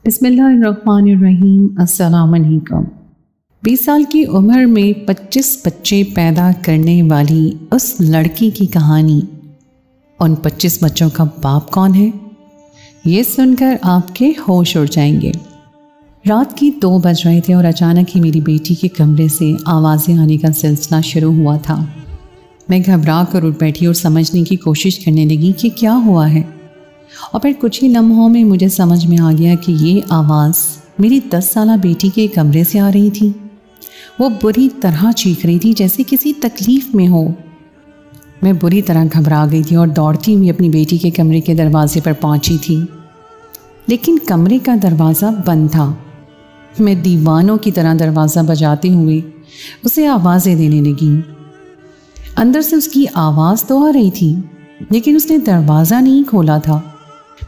बिस्मिल्लाहिर्रहमानिर्रहीम। अस्सलाम वालेकुम। 20 साल की उम्र में 25 बच्चे पैदा करने वाली उस लड़की की कहानी। उन 25 बच्चों का बाप कौन है, ये सुनकर आपके होश उड़ जाएंगे। रात की 2 बज रहे थे और अचानक ही मेरी बेटी के कमरे से आवाज़ें आने का सिलसिला शुरू हुआ था। मैं घबरा कर उठ बैठी और समझने की कोशिश करने लगी कि क्या हुआ है, और फिर कुछ ही लम्हों में मुझे समझ में आ गया कि ये आवाज़ मेरी 10 साला बेटी के कमरे से आ रही थी। वो बुरी तरह चीख रही थी, जैसे किसी तकलीफ़ में हो। मैं बुरी तरह घबरा गई थी और दौड़ती हुई अपनी बेटी के कमरे के दरवाजे पर पहुंची थी, लेकिन कमरे का दरवाज़ा बंद था। मैं दीवानों की तरह दरवाज़ा बजाते हुए उसे आवाज़ें देने लगी। अंदर से उसकी आवाज़ तो आ रही थी, लेकिन उसने दरवाज़ा नहीं खोला था।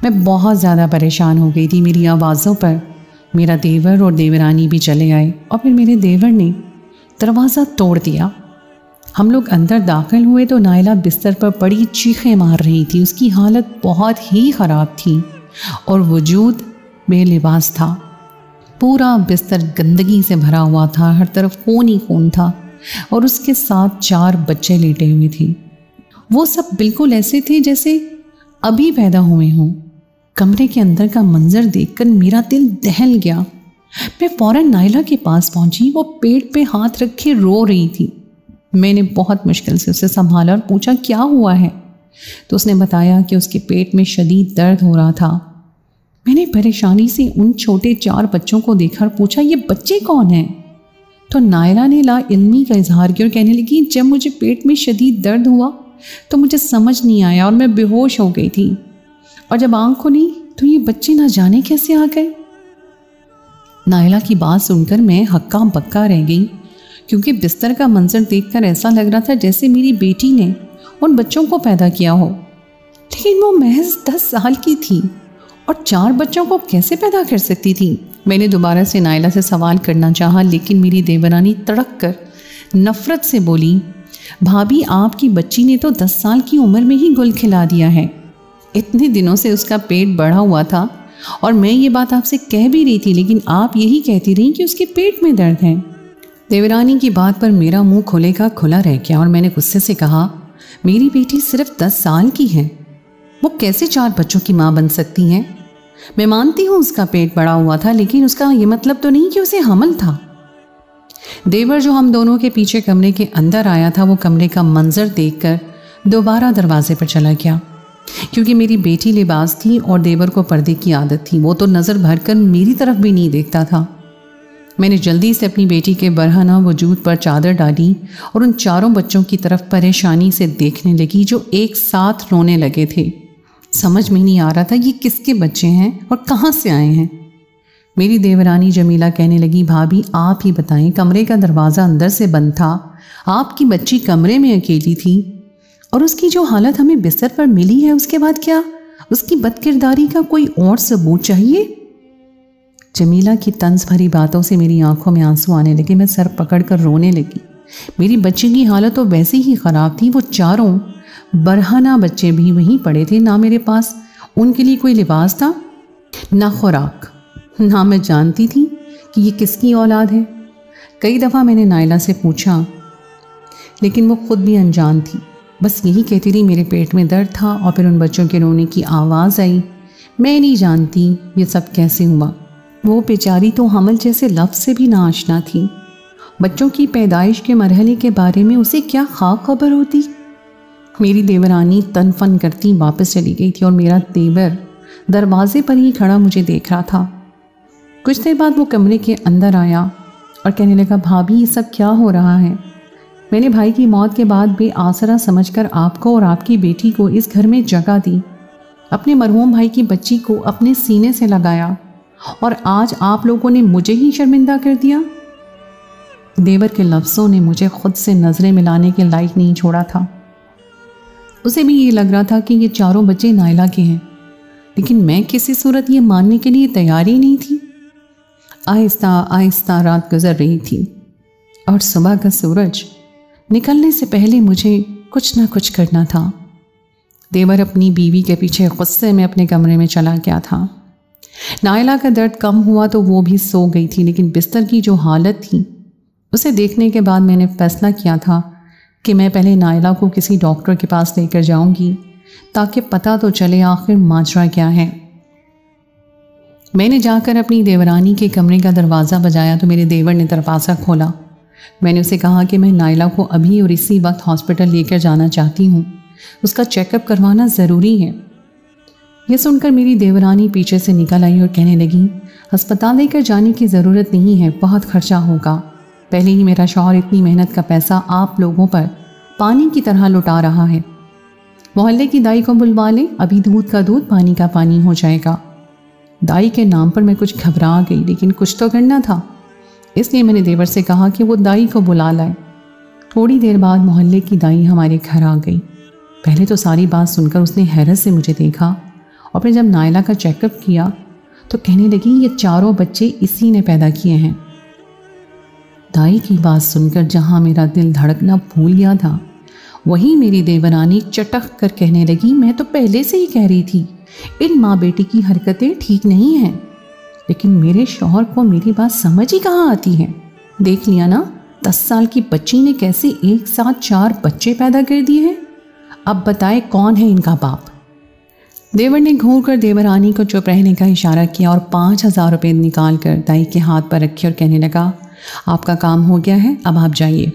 मैं बहुत ज़्यादा परेशान हो गई थी। मेरी आवाज़ों पर मेरा देवर और देवरानी भी चले आए और फिर मेरे देवर ने दरवाज़ा तोड़ दिया। हम लोग अंदर दाखिल हुए तो नायला बिस्तर पर बड़ी चीखें मार रही थी। उसकी हालत बहुत ही ख़राब थी और वजूद बेलिबास था। पूरा बिस्तर गंदगी से भरा हुआ था, हर तरफ खून ही खून था और उसके साथ 4 बच्चे लेटे हुए थे। वो सब बिल्कुल ऐसे थे जैसे अभी पैदा हुए हों। कमरे के अंदर का मंजर देखकर मेरा दिल दहल गया। मैं फौरन नायला के पास पहुंची। वो पेट पे हाथ रखे रो रही थी। मैंने बहुत मुश्किल से उसे संभाला और पूछा क्या हुआ है, तो उसने बताया कि उसके पेट में शदीद दर्द हो रहा था। मैंने परेशानी से उन छोटे 4 बच्चों को देखा और पूछा ये बच्चे कौन हैं, तो नायला ने ला इल्मी का इजहार किया और कहने लगी जब मुझे पेट में शदीद दर्द हुआ तो मुझे समझ नहीं आया और मैं बेहोश हो गई थी, और जब आंख खुली तो ये बच्चे ना जाने कैसे आ गए। नायला की बात सुनकर मैं हक्का बक्का रह गई, क्योंकि बिस्तर का मंजर देखकर ऐसा लग रहा था जैसे मेरी बेटी ने उन बच्चों को पैदा किया हो। लेकिन वो महज 10 साल की थी और 4 बच्चों को कैसे पैदा कर सकती थी। मैंने दोबारा से नायला से सवाल करना चाहा, लेकिन मेरी देवरानी तड़क कर नफ़रत से बोली भाभी आपकी बच्ची ने तो 10 साल की उम्र में ही गुल खिला दिया है। इतने दिनों से उसका पेट बढ़ा हुआ था और मैं ये बात आपसे कह भी रही थी, लेकिन आप यही कहती रही कि उसके पेट में दर्द है। देवरानी की बात पर मेरा मुंह खुले का खुला रह गया और मैंने गुस्से से कहा मेरी बेटी सिर्फ 10 साल की है, वो कैसे 4 बच्चों की माँ बन सकती हैं। मैं मानती हूँ उसका पेट बड़ा हुआ था, लेकिन उसका ये मतलब तो नहीं कि उसे हमल था। देवर जो हम दोनों के पीछे कमरे के अंदर आया था, वो कमरे का मंजर देखकर दोबारा दरवाजे पर चला गया, क्योंकि मेरी बेटी लिबास थी और देवर को पर्दे की आदत थी। वो तो नज़र भरकर मेरी तरफ भी नहीं देखता था। मैंने जल्दी से अपनी बेटी के बरहना वजूद पर चादर डाली और उन 4 बच्चों की तरफ परेशानी से देखने लगी जो एक साथ रोने लगे थे। समझ में नहीं आ रहा था ये किसके बच्चे हैं और कहाँ से आए हैं। मेरी देवरानी जमीला कहने लगी भाभी आप ही बताएं, कमरे का दरवाज़ा अंदर से बंद था, आपकी बच्ची कमरे में अकेली थी और उसकी जो हालत हमें बिस्तर पर मिली है, उसके बाद क्या उसकी बदकिरदारी का कोई और सबूत चाहिए। जमीला की तंज भरी बातों से मेरी आंखों में आंसू आने लगे। मैं सर पकड़कर रोने लगी। मेरी बच्ची की हालत तो वैसे ही ख़राब थी। वो 4 बरहाना बच्चे भी वहीं पड़े थे। ना मेरे पास उनके लिए कोई लिबास था, ना खुराक, ना मैं जानती थी कि ये किसकी औलाद है। कई दफ़ा मैंने नायला से पूछा, लेकिन वो खुद भी अनजान थी। बस यही कहती रही मेरे पेट में दर्द था और फिर उन बच्चों के रोने की आवाज़ आई। मैं नहीं जानती ये सब कैसे हुआ। वो बेचारी तो हमल जैसे लफ्ज़ से भी ना आशना थी। बच्चों की पैदाइश के मरहले के बारे में उसे क्या खाक खबर होती। मेरी देवरानी तन फन करती वापस चली गई थी और मेरा देवर दरवाजे पर ही खड़ा मुझे देख रहा था। कुछ देर बाद वो कमरे के अंदर आया और कहने लगा भाभी ये सब क्या हो रहा है। मैंने भाई की मौत के बाद बेआसरा समझकर आपको और आपकी बेटी को इस घर में जगह दी, अपने मरहूम भाई की बच्ची को अपने सीने से लगाया, और आज आप लोगों ने मुझे ही शर्मिंदा कर दिया। देवर के लफ्ज़ों ने मुझे खुद से नज़रें मिलाने के लायक नहीं छोड़ा था। उसे भी ये लग रहा था कि ये 4 बच्चे नायला के हैं, लेकिन मैं किसी सूरत ये मानने के लिए तैयार ही नहीं थी। आहिस्ता आहिस्ता रात गुजर रही थी और सुबह का सूरज निकलने से पहले मुझे कुछ ना कुछ करना था। देवर अपनी बीवी के पीछे गुस्से में अपने कमरे में चला गया था। नायला का दर्द कम हुआ तो वो भी सो गई थी, लेकिन बिस्तर की जो हालत थी उसे देखने के बाद मैंने फैसला किया था कि मैं पहले नायला को किसी डॉक्टर के पास लेकर जाऊंगी ताकि पता तो चले आखिर माजरा क्या है। मैंने जाकर अपनी देवरानी के कमरे का दरवाज़ा बजाया तो मेरे देवर ने दरवाज़ा खोला। मैंने उसे कहा कि मैं नायला को अभी और इसी वक्त हॉस्पिटल लेकर जाना चाहती हूँ, उसका चेकअप करवाना ज़रूरी है। यह सुनकर मेरी देवरानी पीछे से निकल आई और कहने लगी, अस्पताल लेकर जाने की ज़रूरत नहीं है, बहुत खर्चा होगा। पहले ही मेरा शौहर इतनी मेहनत का पैसा आप लोगों पर पानी की तरह लुटा रहा है। मोहल्ले की दाई को बुलवा लें, अभी दूध का दूध पानी का पानी हो जाएगा। दाई के नाम पर मैं कुछ घबरा गई, लेकिन कुछ तो करना था, इसलिए मैंने देवर से कहा कि वो दाई को बुला लाए। थोड़ी देर बाद मोहल्ले की दाई हमारे घर आ गई। पहले तो सारी बात सुनकर उसने हैरत से मुझे देखा और फिर जब नायला का चेकअप किया तो कहने लगी, ये चारों बच्चे इसी ने पैदा किए हैं। दाई की बात सुनकर जहाँ मेरा दिल धड़कना भूल गया था, वहीं मेरी देवरानी चटक कर कहने लगी, मैं तो पहले से ही कह रही थी इन माँ बेटी की हरकतें ठीक नहीं हैं। लेकिन मेरे शौहर को मेरी बात समझ ही कहाँ आती है। देख लिया ना, 10 साल की बच्ची ने कैसे एक साथ 4 बच्चे पैदा कर दिए हैं। अब बताए कौन है इनका बाप। देवर ने घूर कर देवरानी को चुप रहने का इशारा किया और 5000 रुपये निकाल कर दाई के हाथ पर रखे और कहने लगा, आपका काम हो गया है, अब आप जाइए,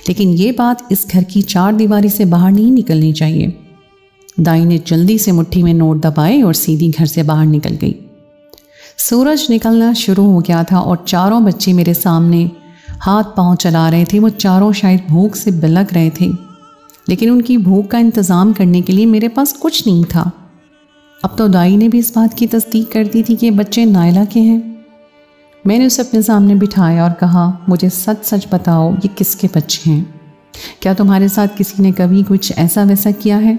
लेकिन ये बात इस घर की 4 दीवारी से बाहर नहीं निकलनी चाहिए। दाई ने जल्दी से मुट्ठी में नोट दबाए और सीधी घर से बाहर निकल गई। सूरज निकलना शुरू हो गया था और चारों बच्चे मेरे सामने हाथ पांव चला रहे थे। वो चारों शायद भूख से बिलक रहे थे, लेकिन उनकी भूख का इंतज़ाम करने के लिए मेरे पास कुछ नहीं था। अब तो दाई ने भी इस बात की तस्दीक कर दी थी कि ये बच्चे नायला के हैं। मैंने उसे अपने सामने बिठाया और कहा, मुझे सच सच बताओ, ये किसके बच्चे हैं? क्या तुम्हारे साथ किसी ने कभी कुछ ऐसा वैसा किया है?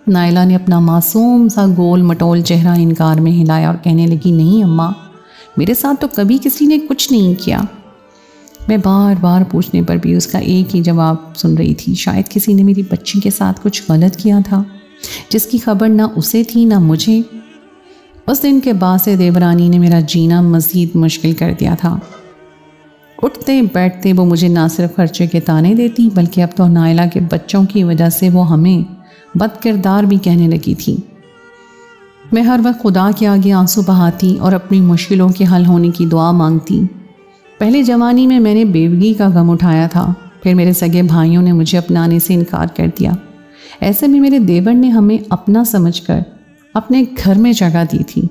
नायला ने अपना मासूम सा गोल मटोल चेहरा इनकार में हिलाया और कहने लगी, नहीं अम्मा, मेरे साथ तो कभी किसी ने कुछ नहीं किया। मैं बार बार पूछने पर भी उसका एक ही जवाब सुन रही थी, शायद किसी ने मेरी बच्ची के साथ कुछ गलत किया था जिसकी खबर ना उसे थी ना मुझे। उस दिन के बाद से देवरानी ने मेरा जीना मज़ीद मुश्किल कर दिया था। उठते बैठते वो मुझे ना सिर्फ खर्चे के ताने देती, बल्कि अब तो नायला के बच्चों की वजह से वो हमें बदकिरदार भी कहने लगी थी। मैं हर वक्त खुदा के आगे आंसू बहाती और अपनी मुश्किलों के हल होने की दुआ मांगती। पहले जवानी में मैंने बेवगी का गम उठाया था, फिर मेरे सगे भाइयों ने मुझे अपनाने से इनकार कर दिया। ऐसे में मेरे देवर ने हमें अपना समझकर अपने घर में जगह दी थी,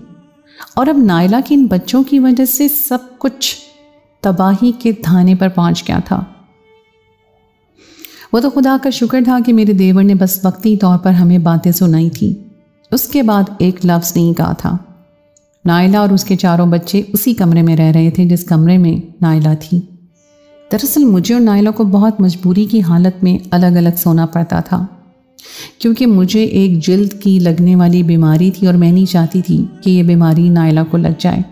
और अब नायला के इन बच्चों की वजह से सब कुछ तबाही के धाने पर पहुंच गया था। वो तो खुदा का शुक्र था कि मेरे देवर ने बस वक्ती तौर पर हमें बातें सुनाई थी, उसके बाद एक लफ्ज़ नहीं कहा था। नायला और उसके चारों बच्चे उसी कमरे में रह रहे थे जिस कमरे में नायला थी। दरअसल मुझे और नायला को बहुत मजबूरी की हालत में अलग अलग सोना पड़ता था, क्योंकि मुझे एक जल्द की लगने वाली बीमारी थी और मैं नहीं चाहती थी कि ये बीमारी नायला को लग जाए।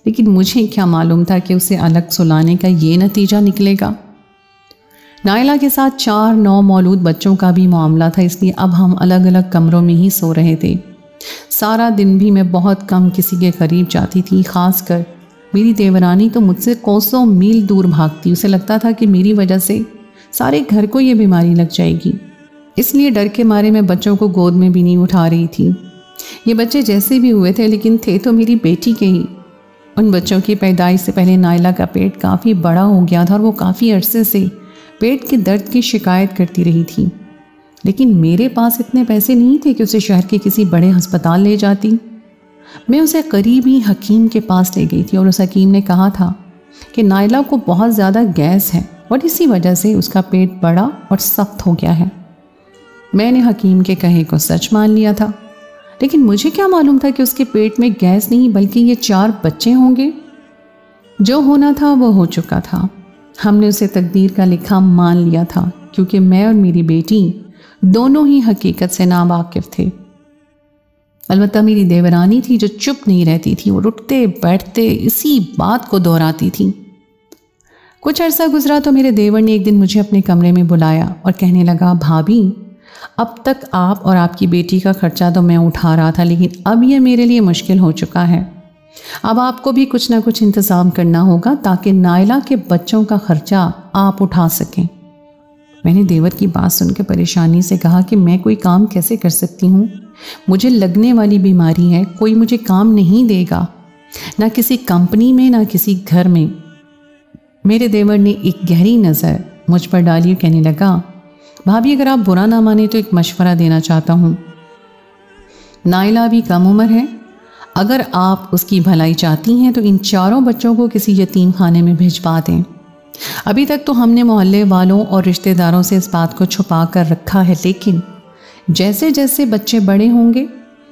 लेकिन मुझे क्या मालूम था कि उसे अलग सुलाने का ये नतीजा निकलेगा। नायला के साथ 4 नौ मौलूद बच्चों का भी मामला था, इसलिए अब हम अलग अलग कमरों में ही सो रहे थे। सारा दिन भी मैं बहुत कम किसी के करीब जाती थी, खासकर मेरी देवरानी तो मुझसे कोसों मील दूर भागती। उसे लगता था कि मेरी वजह से सारे घर को ये बीमारी लग जाएगी, इसलिए डर के मारे मैं बच्चों को गोद में भी नहीं उठा रही थी। ये बच्चे जैसे भी हुए थे, लेकिन थे तो मेरी बेटी के ही। उन बच्चों की पैदाइश से पहले नायला का पेट काफ़ी बड़ा हो गया था और वो काफ़ी अरसे से पेट के दर्द की शिकायत करती रही थी। लेकिन मेरे पास इतने पैसे नहीं थे कि उसे शहर के किसी बड़े अस्पताल ले जाती। मैं उसे करीबी हकीम के पास ले गई थी और उस हकीम ने कहा था कि नायला को बहुत ज़्यादा गैस है और इसी वजह से उसका पेट बड़ा और सख्त हो गया है। मैंने हकीम के कहे को सच मान लिया था, लेकिन मुझे क्या मालूम था कि उसके पेट में गैस नहीं बल्कि ये 4 बच्चे होंगे। जो होना था वो हो चुका था। हमने उसे तकदीर का लिखा मान लिया था, क्योंकि मैं और मेरी बेटी दोनों ही हकीकत से नावाकिफ थे। अलबत्ता मेरी देवरानी थी जो चुप नहीं रहती थी, वो उठते बैठते इसी बात को दोहराती थी। कुछ अरसा गुजरा तो मेरे देवर ने एक दिन मुझे अपने कमरे में बुलाया और कहने लगा, भाभी अब तक आप और आपकी बेटी का खर्चा तो मैं उठा रहा था, लेकिन अब ये मेरे लिए मुश्किल हो चुका है। अब आपको भी कुछ ना कुछ इंतज़ाम करना होगा ताकि नायला के बच्चों का खर्चा आप उठा सकें। मैंने देवर की बात सुनकर परेशानी से कहा कि मैं कोई काम कैसे कर सकती हूँ, मुझे लगने वाली बीमारी है, कोई मुझे काम नहीं देगा, ना किसी कंपनी में ना किसी घर में। मेरे देवर ने एक गहरी नज़र मुझ पर डाली और कहने लगा, भाभी अगर आप बुरा ना माने तो एक मशवरा देना चाहता हूँ। नायला भी कम उम्र है, अगर आप उसकी भलाई चाहती हैं तो इन चारों बच्चों को किसी यतीम खाने में भिजवा दें। अभी तक तो हमने मोहल्ले वालों और रिश्तेदारों से इस बात को छुपा कर रखा है, लेकिन जैसे जैसे बच्चे बड़े होंगे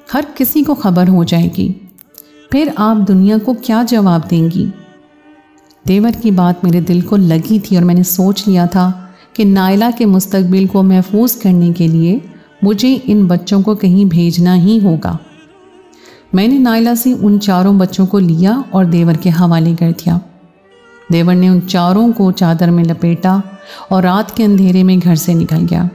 हर किसी को खबर हो जाएगी, फिर आप दुनिया को क्या जवाब देंगी। देवर की बात मेरे दिल को लगी थी और मैंने सोच लिया था कि नायला के मुस्तकबिल को महफूज करने के लिए मुझे इन बच्चों को कहीं भेजना ही होगा। मैंने नायला से उन चारों बच्चों को लिया और देवर के हवाले कर दिया। देवर ने उन चारों को चादर में लपेटा और रात के अंधेरे में घर से निकल गया।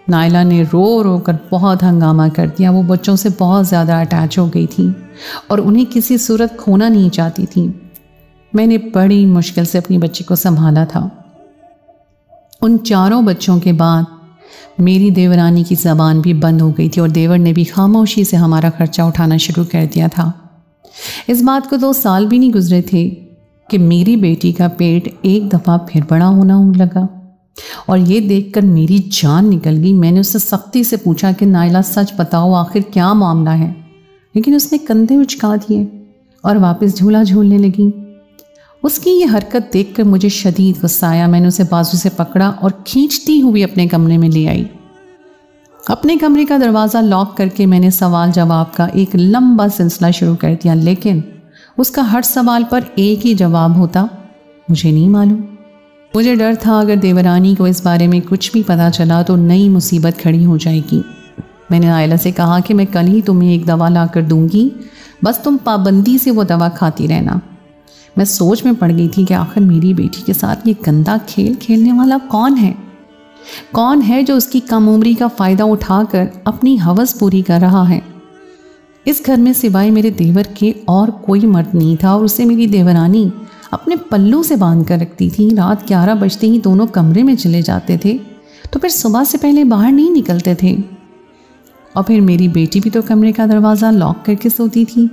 नायला ने रो रो कर बहुत हंगामा कर दिया। वो बच्चों से बहुत ज़्यादा अटैच हो गई थी और उन्हें किसी सूरत खोना नहीं चाहती थी। मैंने बड़ी मुश्किल से अपनी बच्ची को संभाला था। उन चारों बच्चों के बाद मेरी देवरानी की ज़बान भी बंद हो गई थी और देवर ने भी खामोशी से हमारा खर्चा उठाना शुरू कर दिया था। इस बात को 2 साल भी नहीं गुजरे थे कि मेरी बेटी का पेट एक दफ़ा फिर बड़ा होना लगा और ये देखकर मेरी जान निकल गई। मैंने उससे सख्ती से पूछा कि नायला सच बताओ आखिर क्या मामला है, लेकिन उसने कंधे उचका दिए और वापस झूला झूलने लगी। उसकी ये हरकत देखकर मुझे शदीद गुस्सा आया। मैंने उसे बाजू से पकड़ा और खींचती हुई अपने कमरे में ले आई। अपने कमरे का दरवाज़ा लॉक करके मैंने सवाल जवाब का एक लंबा सिलसिला शुरू कर दिया, लेकिन उसका हर सवाल पर एक ही जवाब होता, मुझे नहीं मालूम। मुझे डर था अगर देवरानी को इस बारे में कुछ भी पता चला तो नई मुसीबत खड़ी हो जाएगी। मैंने नायला से कहा कि मैं कल ही तुम्हें एक दवा ला कर दूँगी, बस तुम पाबंदी से वो दवा खाती रहना। मैं सोच में पड़ गई थी कि आखिर मेरी बेटी के साथ ये गंदा खेल खेलने वाला कौन है? कौन है जो उसकी कम उम्री का फ़ायदा उठाकर अपनी हवस पूरी कर रहा है? इस घर में सिवाय मेरे देवर के और कोई मर्द नहीं था और उसे मेरी देवरानी अपने पल्लू से बांध कर रखती थी। रात 11 बजते ही दोनों कमरे में चले जाते थे तो फिर सुबह से पहले बाहर नहीं निकलते थे। और फिर मेरी बेटी भी तो कमरे का दरवाज़ा लॉक करके सोती थी।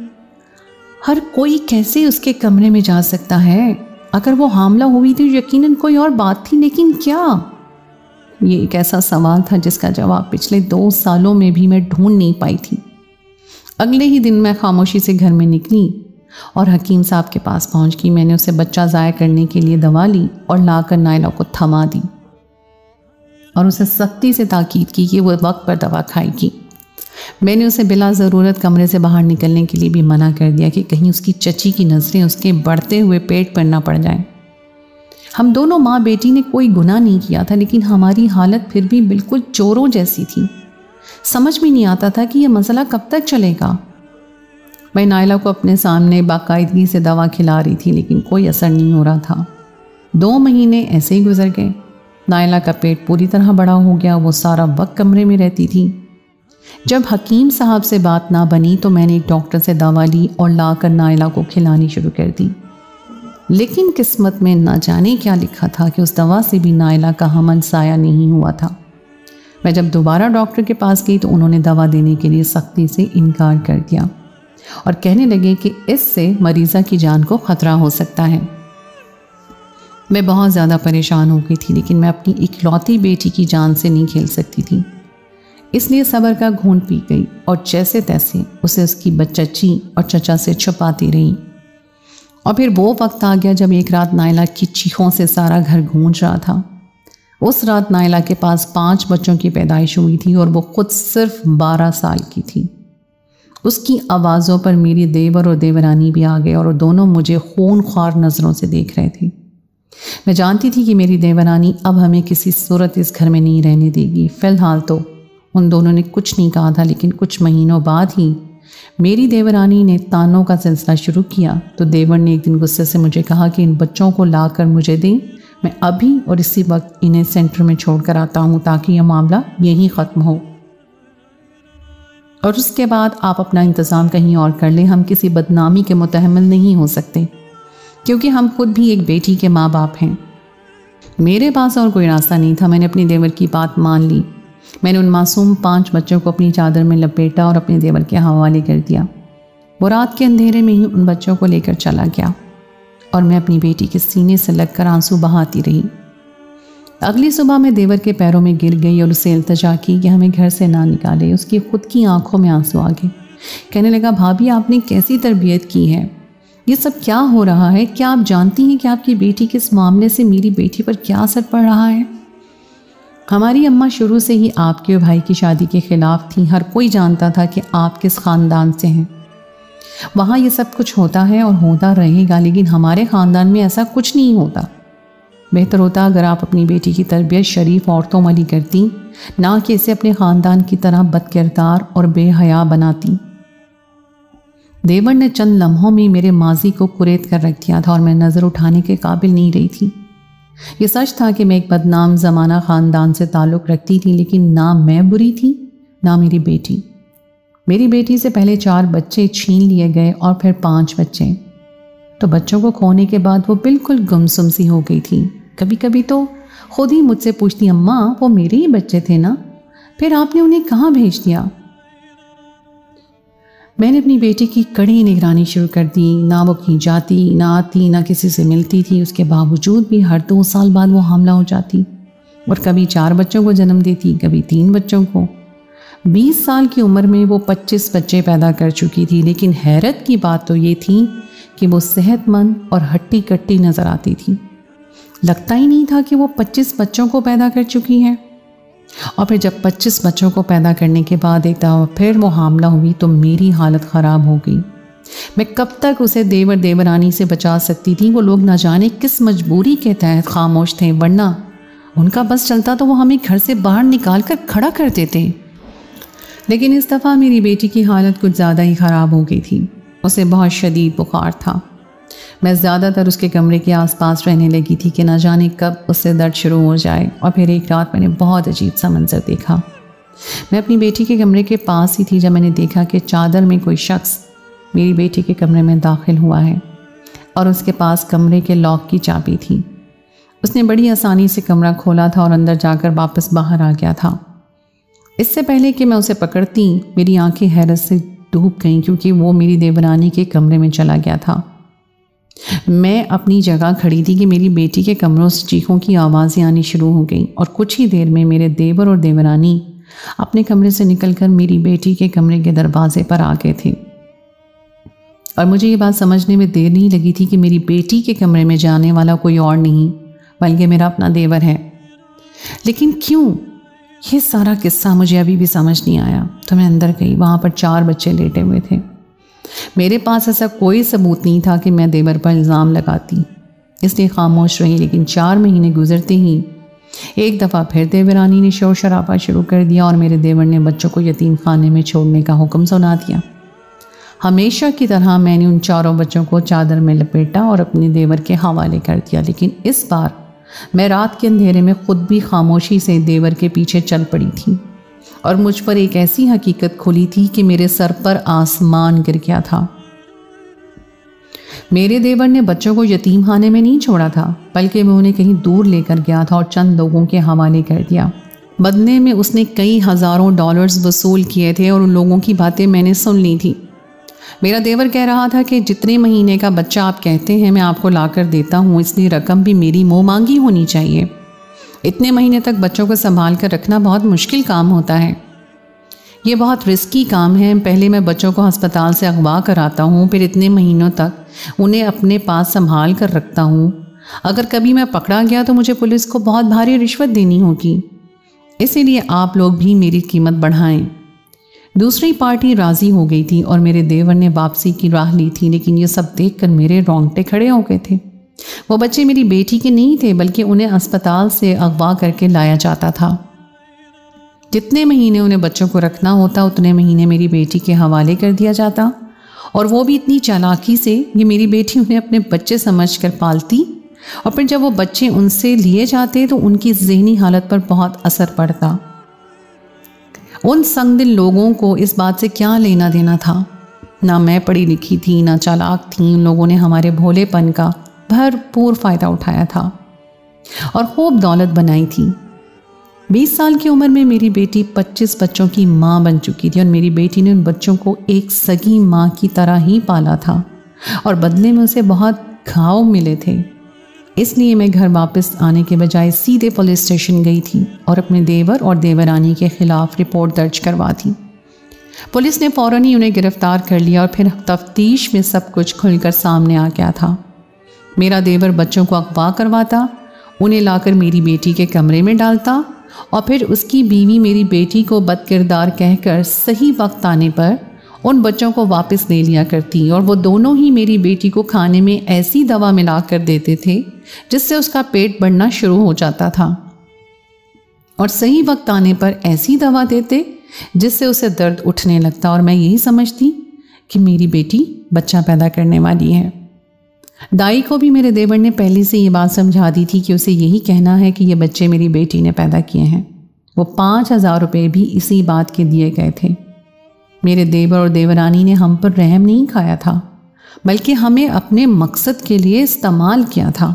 हर कोई कैसे उसके कमरे में जा सकता है? अगर वो हामला हुई थी यकीनन कोई और बात थी, लेकिन क्या? ये एक ऐसा सवाल था जिसका जवाब पिछले 2 सालों में भी मैं ढूंढ नहीं पाई थी। अगले ही दिन मैं खामोशी से घर में निकली और हकीम साहब के पास पहुंच गई। मैंने उसे बच्चा ज़ाया करने के लिए दवा ली और लाकर नायला को थमा दी और उसे सख्ती से ताकीद की कि वो वक्त पर दवा खाएगी। मैंने उसे बिला ज़रूरत कमरे से बाहर निकलने के लिए भी मना कर दिया कि कहीं उसकी चची की नज़रें उसके बढ़ते हुए पेट पर ना पड़ जाएं। हम दोनों माँ बेटी ने कोई गुनाह नहीं किया था, लेकिन हमारी हालत फिर भी बिल्कुल चोरों जैसी थी। समझ में नहीं आता था कि यह मसला कब तक चलेगा। मैं नायला को अपने सामने बाकायदगी से दवा खिला रही थी, लेकिन कोई असर नहीं हो रहा था। 2 महीने ऐसे ही गुजर गए। नायला का पेट पूरी तरह बड़ा हो गया। वो सारा वक्त कमरे में रहती थी। जब हकीम साहब से बात ना बनी तो मैंने एक डॉक्टर से दवा ली और लाकर नायला को खिलानी शुरू कर दी। लेकिन किस्मत में ना जाने क्या लिखा था कि उस दवा से भी नायला का हमल साया नहीं हुआ था। मैं जब दोबारा डॉक्टर के पास गई तो उन्होंने दवा देने के लिए सख्ती से इनकार कर दिया और कहने लगे कि इससे मरीज़ा की जान को ख़तरा हो सकता है। मैं बहुत ज़्यादा परेशान हो गई थी, लेकिन मैं अपनी इकलौती बेटी की जान से नहीं खेल सकती थी, इसलिए सब्र का घूंट पी गई और जैसे तैसे उसे उसकी चची और चचा से छुपाती रही। और फिर वो वक्त आ गया जब एक रात नायला की चीखों से सारा घर गूंज रहा था। उस रात नायला के पास 5 बच्चों की पैदाइश हुई थी और वो खुद सिर्फ 12 साल की थी। उसकी आवाज़ों पर मेरी देवर और देवरानी भी आ गए और दोनों मुझे खूनख्वार नज़रों से देख रहे थे। मैं जानती थी कि मेरी देवरानी अब हमें किसी सूरत इस घर में नहीं रहने देगी। फ़िलहाल तो उन दोनों ने कुछ नहीं कहा था, लेकिन कुछ महीनों बाद ही मेरी देवरानी ने तानों का सिलसिला शुरू किया तो देवर ने एक दिन गुस्से से मुझे कहा कि इन बच्चों को लाकर मुझे दें, मैं अभी और इसी वक्त इन्हें सेंटर में छोड़कर आता हूँ ताकि यह मामला यहीं ख़त्म हो, और उसके बाद आप अपना इंतज़ाम कहीं और कर लें। हम किसी बदनामी के मुतहम्मिल नहीं हो सकते, क्योंकि हम खुद भी एक बेटी के माँ बाप हैं। मेरे पास और कोई रास्ता नहीं था। मैंने अपनी देवर की बात मान ली। मैंने उन मासूम 5 बच्चों को अपनी चादर में लपेटा और अपने देवर के हवाले कर दिया। वो रात के अंधेरे में ही उन बच्चों को लेकर चला गया और मैं अपनी बेटी के सीने से लगकर आंसू बहाती रही। अगली सुबह मैं देवर के पैरों में गिर गई और उसे इल्तिजा की कि हमें घर से ना निकाले। उसकी खुद की आंखों में आंसू आ गए। कहने लगा, भाभी आपने कैसी तरबियत की है, ये सब क्या हो रहा है? क्या आप जानती हैं कि आपकी बेटी के इस मामले से मेरी बेटी पर क्या असर पड़ रहा है? हमारी अम्मा शुरू से ही आपके और भाई की शादी के खिलाफ थी। हर कोई जानता था कि आप किस ख़ानदान से हैं। वहाँ ये सब कुछ होता है और होता रहेगा, लेकिन हमारे ख़ानदान में ऐसा कुछ नहीं होता। बेहतर होता अगर आप अपनी बेटी की तरबियत शरीफ औरतों वाली करती, ना कि इसे अपने ख़ानदान की तरह बदकिरदार और बेहया बनाती। देवर ने चंद लम्हों में मेरे माजी को कुरेद कर रख दिया था और मैं नज़र उठाने के काबिल नहीं रही थी। ये सच था कि मैं एक बदनाम ज़माना ख़ानदान से ताल्लुक़ रखती थी, लेकिन ना मैं बुरी थी ना मेरी बेटी। मेरी बेटी से पहले 4 बच्चे छीन लिए गए और फिर 5 बच्चे। तो बच्चों को खोने के बाद वो बिल्कुल गुमसुम सी हो गई थी। कभी कभी तो खुद ही मुझसे पूछती, अम्मा वो मेरे ही बच्चे थे ना, फिर आपने उन्हें कहाँ भेज दिया? मैंने अपनी बेटी की कड़ी निगरानी शुरू कर दी। ना वो कहीं जाती, ना आती, ना किसी से मिलती थी। उसके बावजूद भी हर 2 साल बाद वो हामला हो जाती और कभी 4 बच्चों को जन्म देती, कभी 3 बच्चों को। 20 साल की उम्र में वो 25 बच्चे पैदा कर चुकी थी। लेकिन हैरत की बात तो ये थी कि वो सेहतमंद और हट्टी कट्टी नज़र आती थी। लगता ही नहीं था कि वो 25 बच्चों को पैदा कर चुकी है। और फिर जब 25 बच्चों को पैदा करने के बाद एक दफ़ा फिर वो हामला हुई तो मेरी हालत ख़राब हो गई। मैं कब तक उसे देवर देवरानी से बचा सकती थी? वो लोग ना जाने किस मजबूरी के तहत खामोश थे, वरना उनका बस चलता तो वो हमें घर से बाहर निकाल कर खड़ा कर देते। लेकिन इस दफ़ा मेरी बेटी की हालत कुछ ज़्यादा ही ख़राब हो गई थी। उसे बहुत शदीद बुखार था। मैं ज़्यादातर उसके कमरे के आसपास रहने लगी थी कि ना जाने कब उससे दर्द शुरू हो जाए। और फिर एक रात मैंने बहुत अजीब सा मंजर देखा। मैं अपनी बेटी के कमरे के पास ही थी जब मैंने देखा कि चादर में कोई शख्स मेरी बेटी के कमरे में दाखिल हुआ है और उसके पास कमरे के लॉक की चाबी थी। उसने बड़ी आसानी से कमरा खोला था और अंदर जाकर वापस बाहर आ गया था। इससे पहले कि मैं उसे पकड़ती, मेरी आंखें हैरत से डूब गईं, क्योंकि वो मेरी देवरानी के कमरे में चला गया था। मैं अपनी जगह खड़ी थी कि मेरी बेटी के कमरों से चीखों की आवाज़ें आनी शुरू हो गईं और कुछ ही देर में मेरे देवर और देवरानी अपने कमरे से निकलकर मेरी बेटी के कमरे के दरवाजे पर आ गए थे। और मुझे ये बात समझने में देर नहीं लगी थी कि मेरी बेटी के कमरे में जाने वाला कोई और नहीं बल्कि मेरा अपना देवर है। लेकिन क्यों, ये सारा किस्सा मुझे अभी भी समझ नहीं आया। तो मैं अंदर गई। वहाँ पर 4 बच्चे लेटे हुए थे। मेरे पास ऐसा कोई सबूत नहीं था कि मैं देवर पर इल्ज़ाम लगाती, इसलिए खामोश रही। लेकिन 4 महीने गुजरते ही एक दफ़ा फिर देवरानी ने शोर शराबा शुरू कर दिया और मेरे देवर ने बच्चों को यतीम खाने में छोड़ने का हुक्म सुना दिया। हमेशा की तरह मैंने उन 4 बच्चों को चादर में लपेटा और अपने देवर के हवाले कर दिया। लेकिन इस बार मैं रात के अंधेरे में खुद भी खामोशी से देवर के पीछे चल पड़ी थी और मुझ पर एक ऐसी हकीकत खुली थी कि मेरे सर पर आसमान गिर गया था। मेरे देवर ने बच्चों को यतीम खाने में नहीं छोड़ा था, बल्कि मैं उन्हें कहीं दूर लेकर गया था और चंद लोगों के हवाले कर दिया। बदले में उसने कई हज़ारों डॉलर्स वसूल किए थे और उन लोगों की बातें मैंने सुन ली थी। मेरा देवर कह रहा था कि जितने महीने का बच्चा आप कहते हैं मैं आपको ला कर देता हूँ, इसलिए रकम भी मेरी मुँह मांगी होनी चाहिए। इतने महीने तक बच्चों को संभाल कर रखना बहुत मुश्किल काम होता है। ये बहुत रिस्की काम है। पहले मैं बच्चों को अस्पताल से अगवा कराता हूँ, फिर इतने महीनों तक उन्हें अपने पास संभाल कर रखता हूँ। अगर कभी मैं पकड़ा गया तो मुझे पुलिस को बहुत भारी रिश्वत देनी होगी। इसीलिए आप लोग भी मेरी कीमत बढ़ाएं। दूसरी पार्टी राज़ी हो गई थी और मेरे देवर ने वापसी की राह ली थी। लेकिन ये सब देखकर मेरे रोंगटे खड़े हो गए थे। वो बच्चे मेरी बेटी के नहीं थे, बल्कि उन्हें अस्पताल से अगवा करके लाया जाता था। जितने महीने उन्हें बच्चों को रखना होता उतने महीने मेरी बेटी के हवाले कर दिया जाता, और वो भी इतनी चालाकी से कि मेरी बेटी उन्हें अपने बच्चे समझकर पालती, और फिर जब वो बच्चे उनसे लिए जाते तो उनकी ज़हनी हालत पर बहुत असर पड़ता। उन संगदिल लोगों को इस बात से क्या लेना देना था। ना मैं पढ़ी लिखी थी, ना चालाक थी। उन लोगों ने हमारे भोलेपन का भरपूर फ़ायदा उठाया था और खूब दौलत बनाई थी। 20 साल की उम्र में मेरी बेटी 25 बच्चों की माँ बन चुकी थी और मेरी बेटी ने उन बच्चों को एक सगी माँ की तरह ही पाला था और बदले में उसे बहुत घाव मिले थे। इसलिए मैं घर वापस आने के बजाय सीधे पुलिस स्टेशन गई थी और अपने देवर और देवरानी के खिलाफ रिपोर्ट दर्ज करवा दी। पुलिस ने फ़ौरन ही उन्हें गिरफ्तार कर लिया और फिर तफ्तीश में सब कुछ खुलकर सामने आ गया था। मेरा देवर बच्चों को अगवा करवाता, उन्हें लाकर मेरी बेटी के कमरे में डालता और फिर उसकी बीवी मेरी बेटी को बदकिरदार कहकर सही वक्त आने पर उन बच्चों को वापस ले लिया करती और वो दोनों ही मेरी बेटी को खाने में ऐसी दवा मिला कर देते थे जिससे उसका पेट बढ़ना शुरू हो जाता था और सही वक्त आने पर ऐसी दवा देते जिससे उसे दर्द उठने लगता और मैं यही समझती कि मेरी बेटी बच्चा पैदा करने वाली है। दाई को भी मेरे देवर ने पहले से ये बात समझा दी थी कि उसे यही कहना है कि ये बच्चे मेरी बेटी ने पैदा किए हैं। वो 5,000 रुपये भी इसी बात के दिए गए थे। मेरे देवर और देवरानी ने हम पर रहम नहीं खाया था, बल्कि हमें अपने मकसद के लिए इस्तेमाल किया था।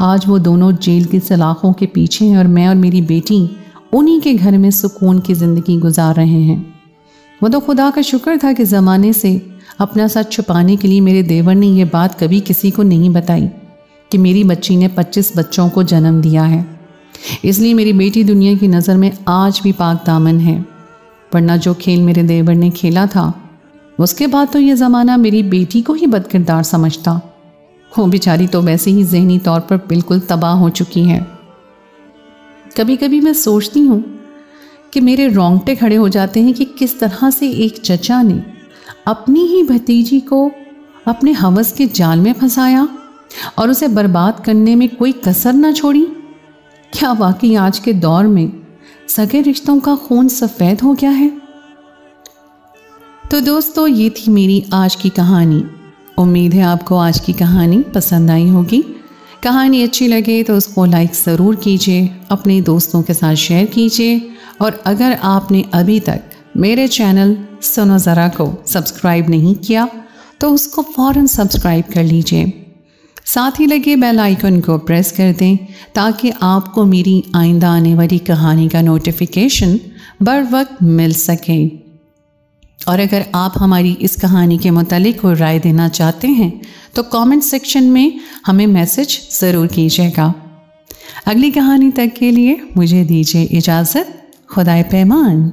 आज वो दोनों जेल की सलाखों के पीछे हैं और मैं और मेरी बेटी उन्हीं के घर में सुकून की ज़िंदगी गुजार रहे हैं। वो तो खुदा का शुक्र था कि ज़माने से अपना सच छुपाने के लिए मेरे देवर ने यह बात कभी किसी को नहीं बताई कि मेरी बच्ची ने 25 बच्चों को जन्म दिया है। इसलिए मेरी बेटी दुनिया की नज़र में आज भी पाक दामन है। वरना जो खेल मेरे देवर ने खेला था उसके बाद तो यह ज़माना मेरी बेटी को ही बदकिरदार समझता। वो बेचारी तो वैसे ही ज़हनी तौर पर बिल्कुल तबाह हो चुकी है। कभी कभी मैं सोचती हूँ कि मेरे रोंगटे खड़े हो जाते हैं कि किस तरह से एक चचा ने अपनी ही भतीजी को अपने हवस के जाल में फंसाया और उसे बर्बाद करने में कोई कसर ना छोड़ी। क्या वाकई आज के दौर में सगे रिश्तों का खून सफ़ेद हो गया है? तो दोस्तों, ये थी मेरी आज की कहानी। उम्मीद है आपको आज की कहानी पसंद आई होगी। कहानी अच्छी लगे तो उसको लाइक ज़रूर कीजिए, अपने दोस्तों के साथ शेयर कीजिए और अगर आपने अभी तक मेरे चैनल सुनो ज़रा को सब्सक्राइब नहीं किया तो उसको फ़ौरन सब्सक्राइब कर लीजिए। साथ ही लगे बेल आइकन को प्रेस कर दें ताकि आपको मेरी आइंदा आने वाली कहानी का नोटिफिकेशन बर वक्त मिल सके। और अगर आप हमारी इस कहानी के मुतालिक कोई राय देना चाहते हैं तो कमेंट सेक्शन में हमें मैसेज ज़रूर कीजिएगा। अगली कहानी तक के लिए मुझे दीजिए इजाज़त। खुदाए पैमान।